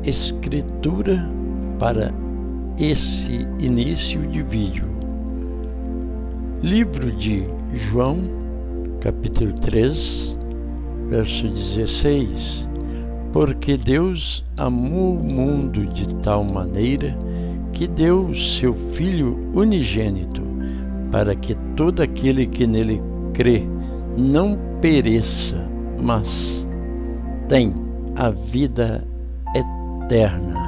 escritura para esse início de vídeo. Livro de João, capítulo 3, verso 16. Porque Deus amou o mundo de tal maneira que deu seu Filho unigênito, para que todo aquele que nele crê não pereça, mas tenha a vida eterna.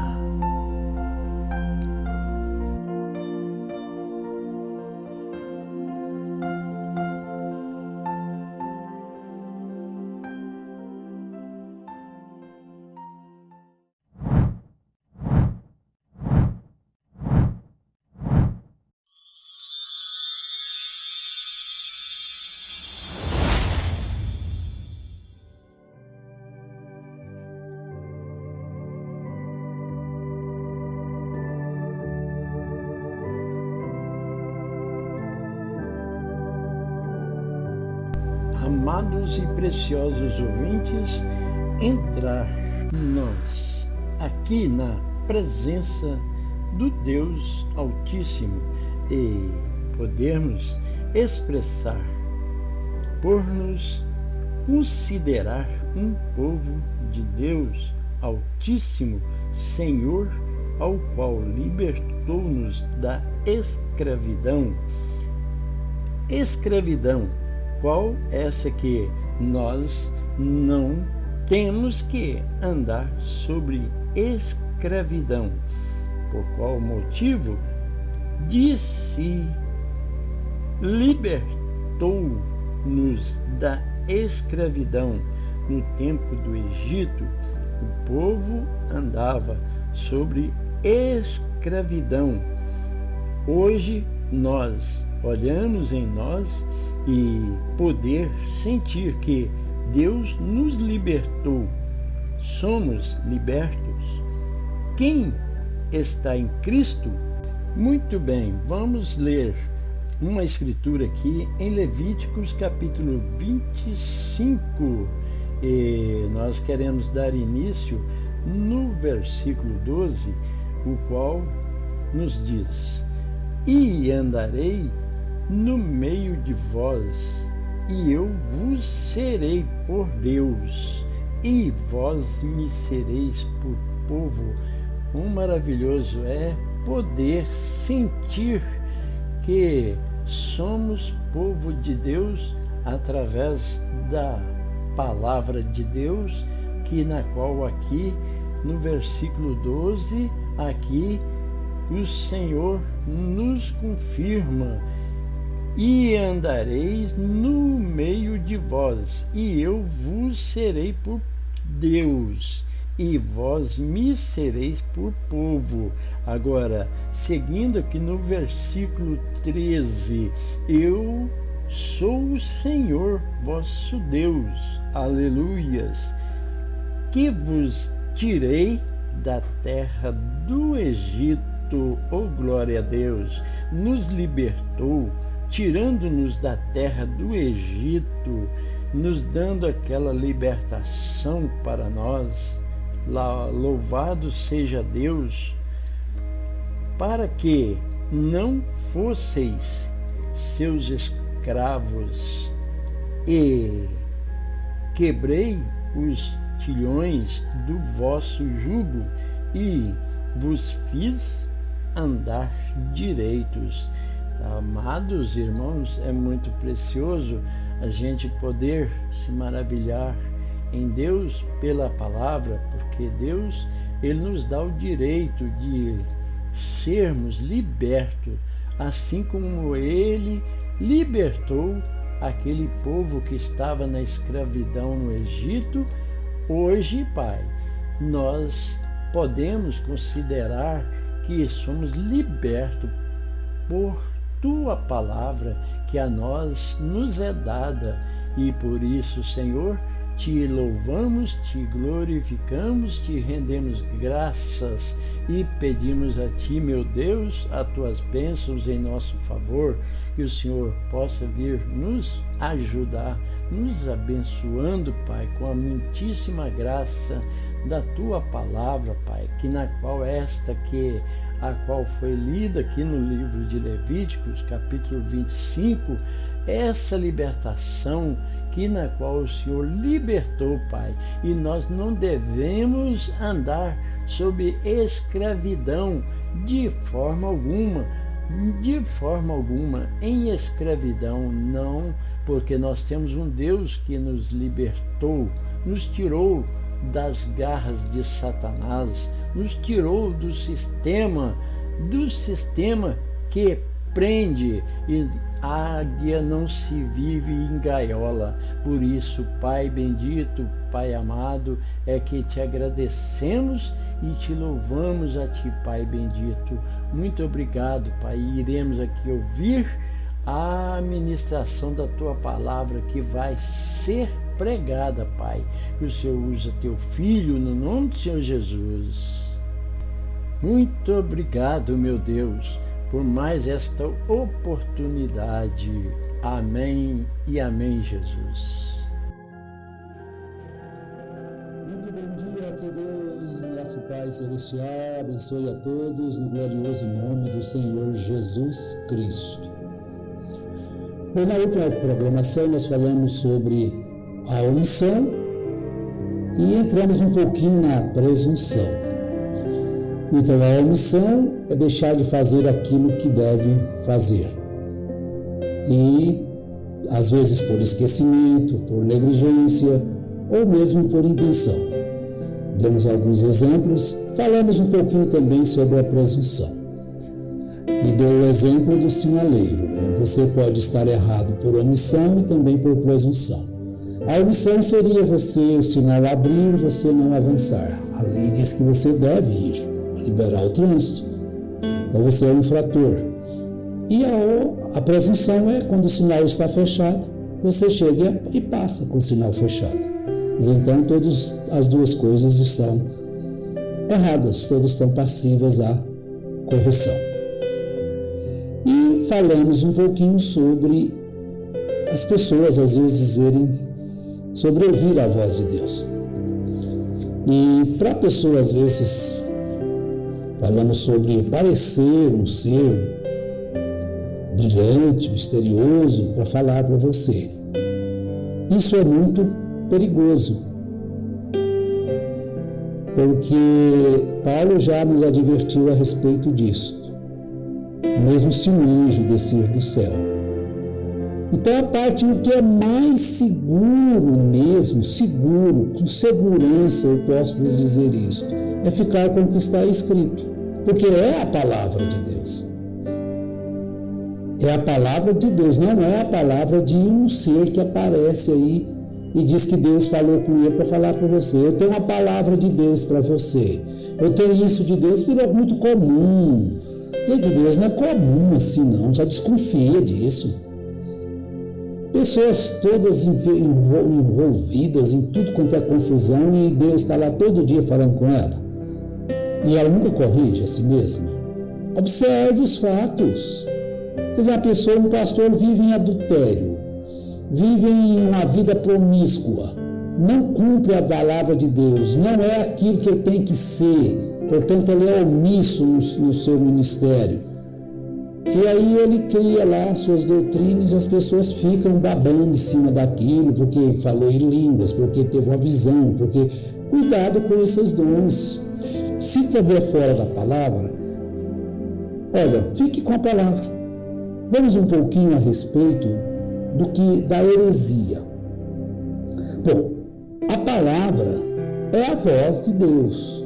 Amados e preciosos ouvintes, entrar nós aqui na presença do Deus Altíssimo e podermos expressar, por nos considerar um povo de Deus Altíssimo, Senhor, ao qual libertou-nos da escravidão. Escravidão, qual essa que nós não temos que andar sobre escravidão. Por qual motivo? Disse, libertou-nos da escravidão. No tempo do Egito, o povo andava sobre escravidão. Hoje nós olhamos em nós e poder sentir que Deus nos libertou. Somos libertos. Quem está em Cristo? Muito bem, vamos ler uma escritura aqui em Levíticos capítulo 25. E nós queremos dar início no versículo 12, o qual nos diz: E andarei no meio de vós, e eu vos serei por Deus, e vós me sereis por povo. Quão maravilhoso é poder sentir que somos povo de Deus através da palavra de Deus, que na qual aqui no versículo 12, aqui o Senhor nos confirma: e andareis no meio de vós, e eu vos serei por Deus, e vós me sereis por povo. Agora, seguindo aqui no versículo 13, eu sou o Senhor vosso Deus, aleluias, que vos tirei da terra do Egito, oh glória a Deus, nos libertou, tirando-nos da terra do Egito, nos dando aquela libertação para nós. Louvado seja Deus, para que não fosseis seus escravos, e quebrei os tilhões do vosso jugo, e vos fiz andar direitos. Amados irmãos, é muito precioso a gente poder se maravilhar em Deus pela palavra, porque Deus, Ele nos dá o direito de sermos libertos, assim como Ele libertou aquele povo que estava na escravidão no Egito. Hoje, Pai, nós podemos considerar que somos libertos por Tua palavra, que a nós nos é dada, e por isso, Senhor, te louvamos, te glorificamos, te rendemos graças e pedimos a ti, meu Deus, as tuas bênçãos em nosso favor, que o Senhor possa vir nos ajudar, nos abençoando, Pai, com a muitíssima graça da tua palavra, Pai, a qual foi lida aqui no livro de Levíticos, capítulo 25, essa libertação na qual o Senhor libertou, Pai, e nós não devemos andar sob escravidão de forma alguma, em escravidão não, porque nós temos um Deus que nos libertou, nos tirou das garras de Satanás, nos tirou do sistema que prende, e a águia não se vive em gaiola. Por isso, Pai bendito, Pai amado, é que te agradecemos e te louvamos a ti, Pai bendito. Muito obrigado, Pai. Iremos aqui ouvir a ministração da tua palavra que vai ser pregada, Pai. Que o Senhor usa teu Filho no nome do Senhor Jesus. Muito obrigado, meu Deus, por mais esta oportunidade. Amém e amém, Jesus. Muito bom dia, que Deus, nosso Pai Celestial, abençoe a todos no glorioso nome do Senhor Jesus Cristo. Bom, na última programação nós falamos sobre a omissão e entramos um pouquinho na presunção. Então, a omissão é deixar de fazer aquilo que deve fazer. E, às vezes, por esquecimento, por negligência ou mesmo por intenção. Demos alguns exemplos, falamos um pouquinho também sobre a presunção. E dou o exemplo do sinaleiro. Você pode estar errado por omissão e também por presunção. A omissão seria o sinal abrir, você não avançar. A lei diz que você deve ir, liberar o trânsito. Então você é um infrator. E a presunção é quando o sinal está fechado, você chega e passa com o sinal fechado. Mas então as duas coisas estão erradas, todas estão passivas à correção. E falamos um pouquinho sobre as pessoas às vezes dizerem sobre ouvir a voz de Deus. E para a pessoa às vezes falamos sobre parecer um ser brilhante, misterioso, para falar para você. Isso é muito perigoso, porque Paulo já nos advertiu a respeito disso, mesmo se um anjo descer do céu. Então, a parte o que é mais seguro mesmo, com segurança, eu posso vos dizer isso, é ficar com o que está escrito, porque é a palavra de Deus. É a palavra de Deus, não é a palavra de um ser que aparece aí e diz que Deus falou com ele para falar para você. Eu tenho uma palavra de Deus para você. Eu tenho isso de Deus, virou muito comum. E de Deus não é comum assim não, já desconfia disso. Pessoas todas envolvidas em tudo quanto é confusão e Deus está lá todo dia falando com ela. E ela nunca corrige a si mesma. Observe os fatos. Quer dizer, a pessoa, um pastor vive em adultério, vive em uma vida promíscua, não cumpre a palavra de Deus, não é aquilo que ele tem que ser, portanto ele é omisso no seu ministério. E aí ele cria lá suas doutrinas e as pessoas ficam babando em cima daquilo, porque falou em línguas, porque teve uma visão, porque... Cuidado com esses dons. Se estiver fora da palavra, olha, fique com a palavra. Vamos um pouquinho a respeito da heresia. Bom, a palavra é a voz de Deus.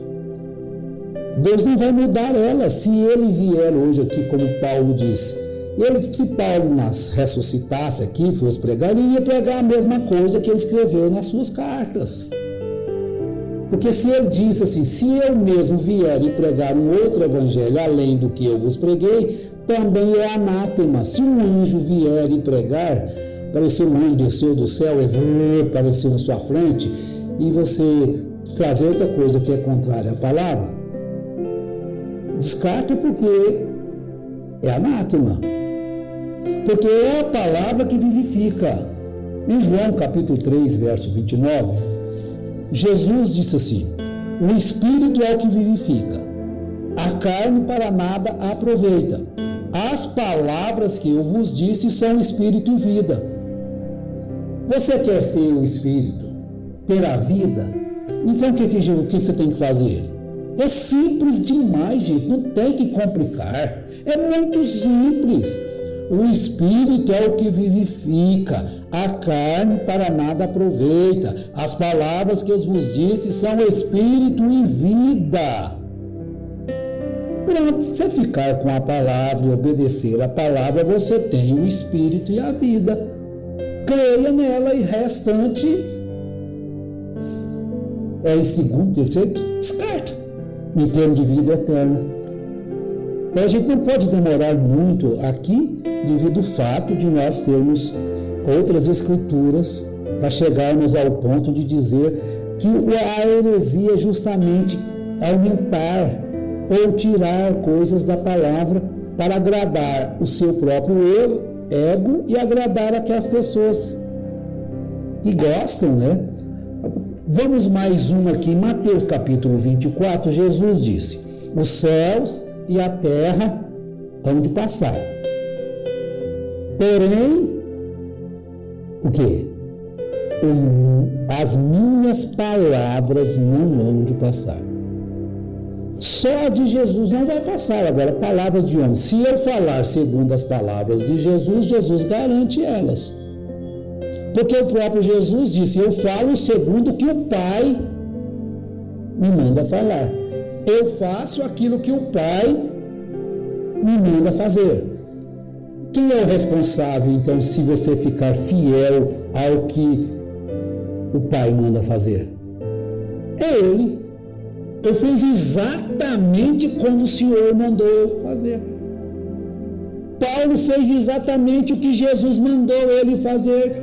Deus não vai mudar ela se ele vier hoje aqui, como Paulo disse. Se Paulo ressuscitasse aqui, fosse pregar, ele ia pregar a mesma coisa que ele escreveu nas suas cartas. Porque se ele disse assim, se eu mesmo vier e pregar um outro evangelho além do que eu vos preguei, também é anátema. Se um anjo vier e pregar, parecer um anjo desceu do céu e apareceu na sua frente, e você trazer outra coisa que é contrária à palavra, descarta porque é anátema. Porque é a palavra que vivifica. Em João capítulo 3, verso 29, Jesus disse assim: O espírito é o que vivifica. A carne para nada aproveita. As palavras que eu vos disse são espírito e vida. Você quer ter o espírito, ter a vida? Então o que você tem que fazer? É simples demais, gente. Não tem que complicar. É muito simples. O espírito é o que vivifica, a carne para nada aproveita. As palavras que eu vos disse são espírito e vida. Pronto, se você ficar com a palavra e obedecer a palavra, você tem o espírito e a vida. Creia nela e restante é em segundo, terceiro, descarta, em termos de vida eterna. Então a gente não pode demorar muito aqui, devido ao fato de nós termos outras escrituras para chegarmos ao ponto de dizer que a heresia é justamente aumentar ou tirar coisas da palavra para agradar o seu próprio ego e agradar aquelas pessoas que gostam, né? Vamos mais uma aqui, Mateus capítulo 24, Jesus disse: os céus e a terra hão de passar, porém, o quê? As minhas palavras não hão de passar. Só a de Jesus não vai passar. Agora, palavras de homem, se eu falar segundo as palavras de Jesus, Jesus garante elas. Porque o próprio Jesus disse: eu falo segundo o que o Pai me manda falar. Eu faço aquilo que o Pai me manda fazer. Quem é o responsável, então, se você ficar fiel ao que o Pai manda fazer? É Ele. Eu fiz exatamente como o Senhor mandou eu fazer. Paulo fez exatamente o que Jesus mandou ele fazer.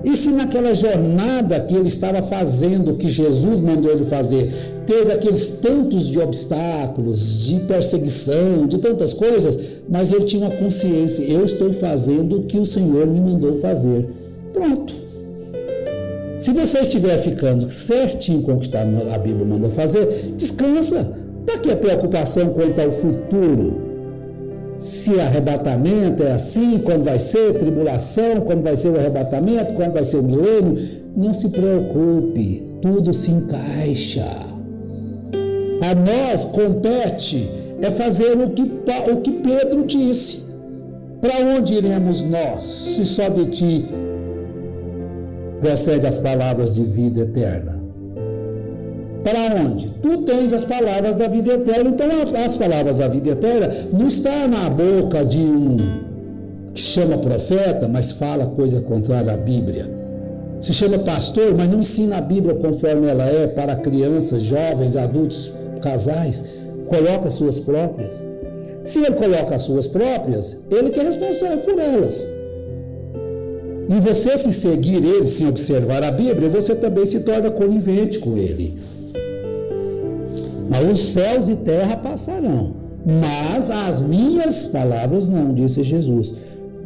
E se naquela jornada que ele estava fazendo, o que Jesus mandou ele fazer, teve aqueles tantos de obstáculos, de perseguição, de tantas coisas, mas ele tinha uma consciência: eu estou fazendo o que o Senhor me mandou fazer. Pronto. Se você estiver ficando certinho com o que a Bíblia manda fazer, descansa. Para que a preocupação quanto ao futuro? Se arrebatamento é assim, quando vai ser tribulação, quando vai ser o arrebatamento, quando vai ser o milênio, não se preocupe, tudo se encaixa. A nós compete é fazer o que Pedro disse. Para onde iremos nós, se só de ti procede as palavras de vida eterna? Para onde? Tu tens as palavras da vida eterna. Então as palavras da vida eterna não está na boca de um que chama profeta, mas fala coisa contrária à Bíblia. Se chama pastor, mas não ensina a Bíblia conforme ela é para crianças, jovens, adultos, casais. Coloca as suas próprias. Se ele coloca as suas próprias, ele que é responsável por elas. E você, se seguir ele, se observar a Bíblia, você também se torna conivente com ele. Mas os céus e terra passarão, mas as minhas palavras não, disse Jesus.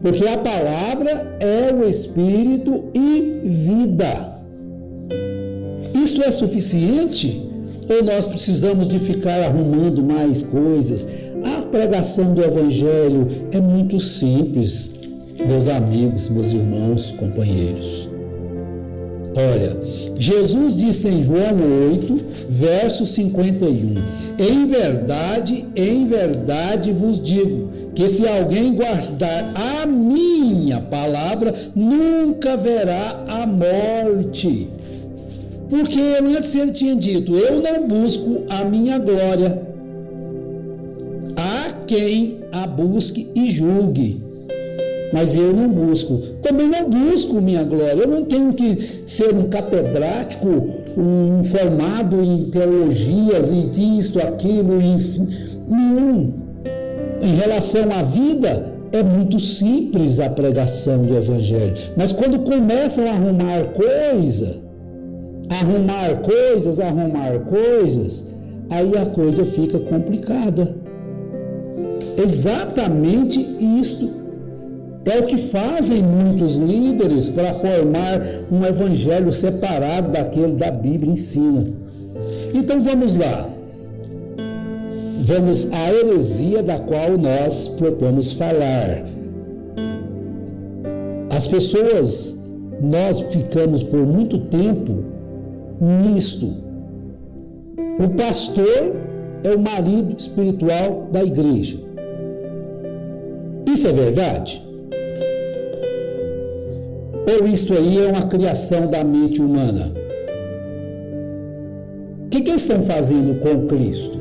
Porque a palavra é o Espírito e vida. Isso é suficiente? Ou nós precisamos de ficar arrumando mais coisas? A pregação do Evangelho é muito simples, meus amigos, meus irmãos, companheiros. Olha, Jesus disse em João 8, verso 51, em verdade vos digo, que se alguém guardar a minha palavra, nunca verá a morte. Porque antes ele tinha dito: eu não busco a minha glória, há quem a busque e julgue. Mas eu não busco, também não busco minha glória. Eu não tenho que ser um catedrático, um formado em teologias, em isso, aquilo, enfim. Não. Em relação à vida, é muito simples a pregação do Evangelho. Mas quando começam a arrumar coisas, aí a coisa fica complicada. Exatamente isto é o que fazem muitos líderes para formar um evangelho separado daquele da Bíblia ensina. Então vamos lá. Vamos à heresia da qual nós propomos falar. As pessoas, nós ficamos por muito tempo nisto. O pastor é o marido espiritual da igreja. Isso é verdade? Ou isso aí é uma criação da mente humana? O que eles estão fazendo com Cristo?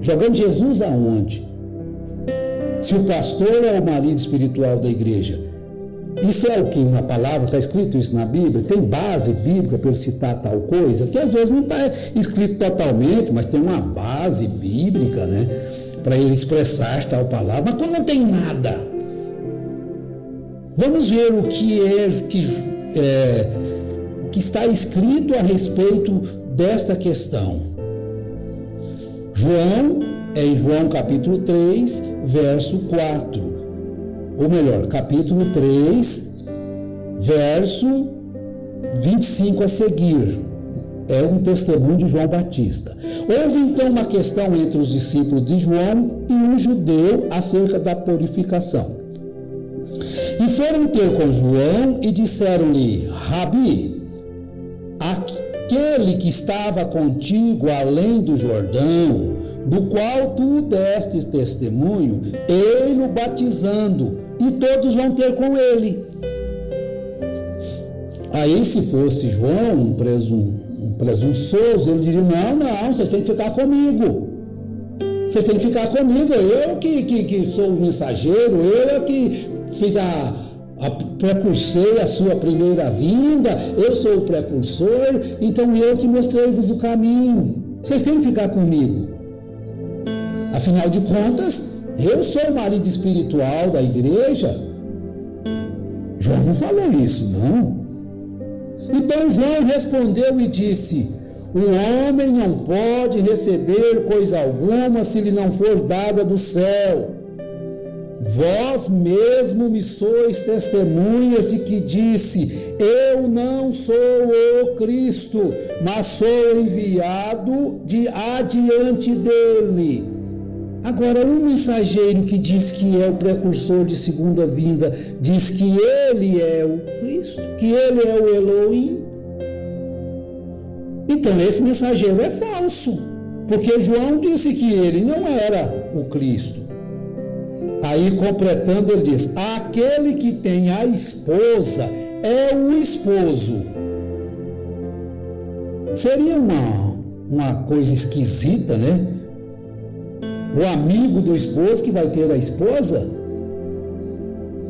Jogando Jesus aonde? Se o pastor é o marido espiritual da igreja, isso é o que na palavra, está escrito isso na Bíblia? Tem base bíblica para ele citar tal coisa? Que às vezes não está escrito totalmente, mas tem uma base bíblica, né? Para ele expressar tal palavra. Mas quando não tem nada, vamos ver o que está escrito a respeito desta questão. Em João capítulo 3, verso 4. Ou melhor, capítulo 3, verso 25 a seguir. É um testemunho de João Batista. Houve então uma questão entre os discípulos de João e um judeu acerca da purificação. E foram ter com João e disseram-lhe: Rabi, aquele que estava contigo além do Jordão, do qual tu destes testemunho, ele o batizando, e todos vão ter com ele. Aí, se fosse João, um presunçoso, ele diria: não, vocês têm que ficar comigo. Vocês têm que ficar comigo. Eu que sou o mensageiro, eu que fiz precursei a sua primeira vinda, eu sou o precursor, então eu que mostrei-vos o caminho. Vocês têm que ficar comigo. Afinal de contas, eu sou o marido espiritual da igreja. João não falou isso, não. Então João respondeu e disse: o homem não pode receber coisa alguma se lhe não for dada do céu. Vós mesmo me sois testemunhas de que disse: eu não sou o Cristo, mas sou enviado adiante dele. Agora, um mensageiro que diz que é o precursor de segunda vinda, diz que ele é o Cristo, que ele é o Elohim. Então, esse mensageiro é falso, porque João disse que ele não era o Cristo. Aí, completando, ele diz: aquele que tem a esposa é o esposo. Seria uma coisa esquisita, né? O amigo do esposo que vai ter a esposa?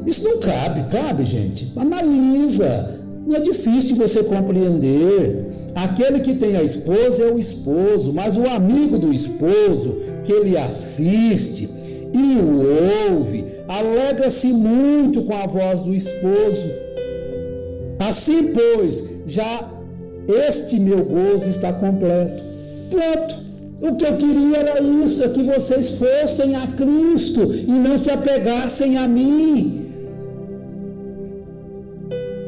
Isso não cabe, gente. Analisa. Não é difícil de você compreender. Aquele que tem a esposa é o esposo, mas o amigo do esposo, que ele assiste e o ouve, alegra-se muito com a voz do esposo. Assim, pois, já este meu gozo está completo. Pronto. O que eu queria era isso, é que vocês fossem a Cristo e não se apegassem a mim.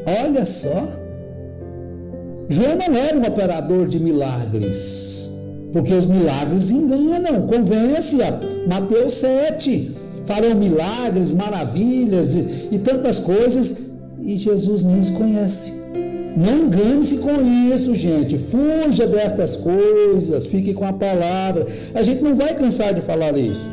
Olha só. João não era um operador de milagres, porque os milagres enganam, convence. Mateus 7, falam milagres, maravilhas e tantas coisas, e Jesus não os conhece. Não engane-se com isso, gente. Fuja destas coisas, fique com a palavra. A gente não vai cansar de falar isso.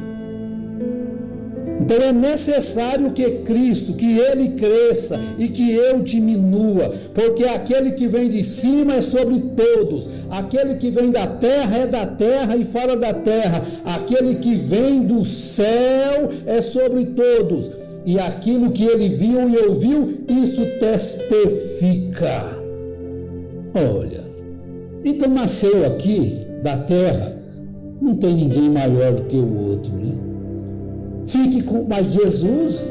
Então é necessário que Cristo, que Ele cresça e que eu diminua, porque aquele que vem de cima é sobre todos, aquele que vem da terra é da terra e fala da terra, aquele que vem do céu é sobre todos, e aquilo que ele viu e ouviu, isso testifica. Olha, então nasceu aqui da terra, não tem ninguém maior do que o outro, né? Mas Jesus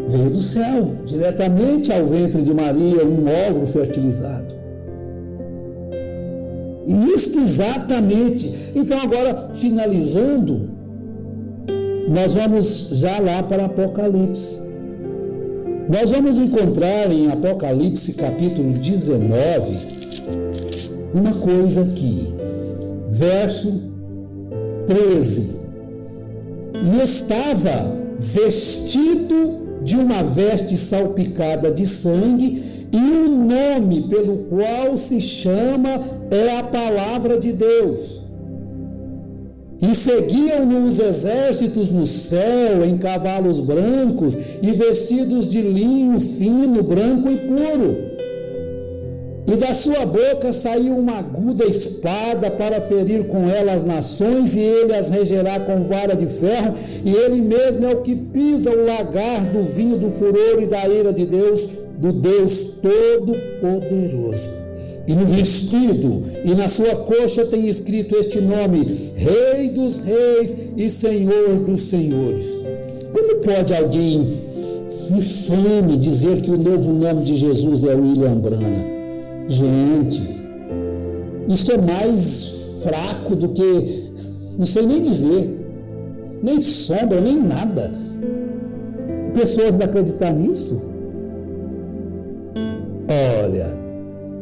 veio do céu, diretamente ao ventre de Maria, um óvulo fertilizado. Isto exatamente. Então agora, finalizando, nós vamos já lá para Apocalipse. Nós vamos encontrar em Apocalipse capítulo 19 uma coisa aqui. verso 13. E estava vestido de uma veste salpicada de sangue, e o nome pelo qual se chama é a palavra de Deus. E seguiam-no os exércitos no céu em cavalos brancos e vestidos de linho fino, branco e puro. E da sua boca saiu uma aguda espada para ferir com ela as nações, e ele as regerá com vara de ferro, e ele mesmo é o que pisa o lagar do vinho do furor e da ira de Deus, do Deus Todo-Poderoso. E no vestido e na sua coxa tem escrito este nome: Rei dos Reis e Senhor dos Senhores. Como pode alguém infame dizer que o novo nome de Jesus é William Branham? Gente, isso é mais fraco do que, não sei nem dizer, nem sombra, nem nada. Pessoas não acreditam nisso? Olha,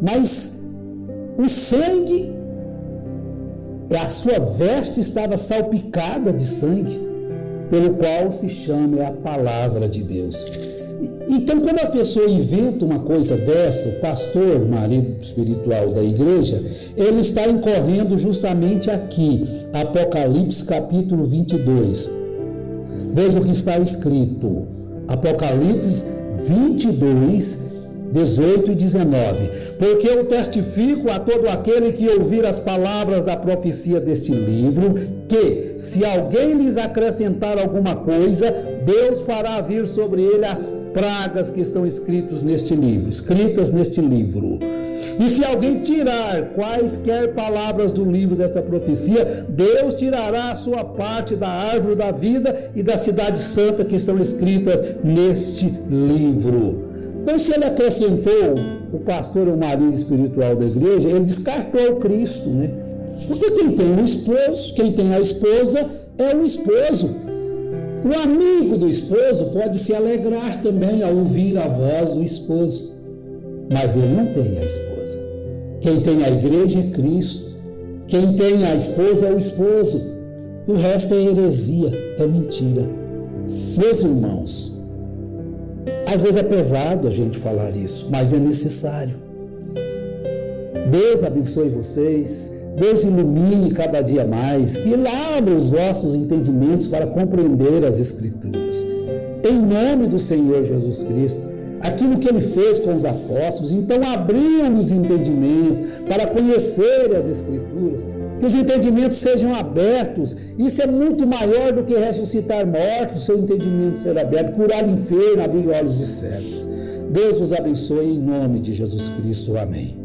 mas o sangue, a sua veste estava salpicada de sangue, pelo qual se chama a palavra de Deus. Então, quando a pessoa inventa uma coisa dessa, o pastor, marido espiritual da igreja, ele está incorrendo justamente aqui, Apocalipse capítulo 22. Veja o que está escrito, Apocalipse 22, 18 e 19. Porque eu testifico a todo aquele que ouvir as palavras da profecia deste livro, que, se alguém lhes acrescentar alguma coisa, Deus fará vir sobre ele as pragas que estão escritas neste livro. E se alguém tirar quaisquer palavras do livro dessa profecia, Deus tirará a sua parte da árvore da vida e da cidade santa que estão escritas neste livro. Então, se ele acrescentou o pastor, o marido espiritual da igreja, ele descartou o Cristo, né? Porque quem tem o esposo, quem tem a esposa, é o esposo. O amigo do esposo pode se alegrar também ao ouvir a voz do esposo, mas ele não tem a esposa. Quem tem a igreja é Cristo. Quem tem a esposa é o esposo. O resto é heresia, é mentira. Meus irmãos, às vezes é pesado a gente falar isso, mas é necessário. Deus abençoe vocês. Deus ilumine cada dia mais, que Ele abra os vossos entendimentos para compreender as Escrituras. Em nome do Senhor Jesus Cristo, aquilo que Ele fez com os apóstolos, então abriu-nos entendimento para conhecer as Escrituras, que os entendimentos sejam abertos. Isso é muito maior do que ressuscitar mortos, seu entendimento ser aberto, curar enfermo, abrir olhos de cegos. Deus vos abençoe em nome de Jesus Cristo. Amém.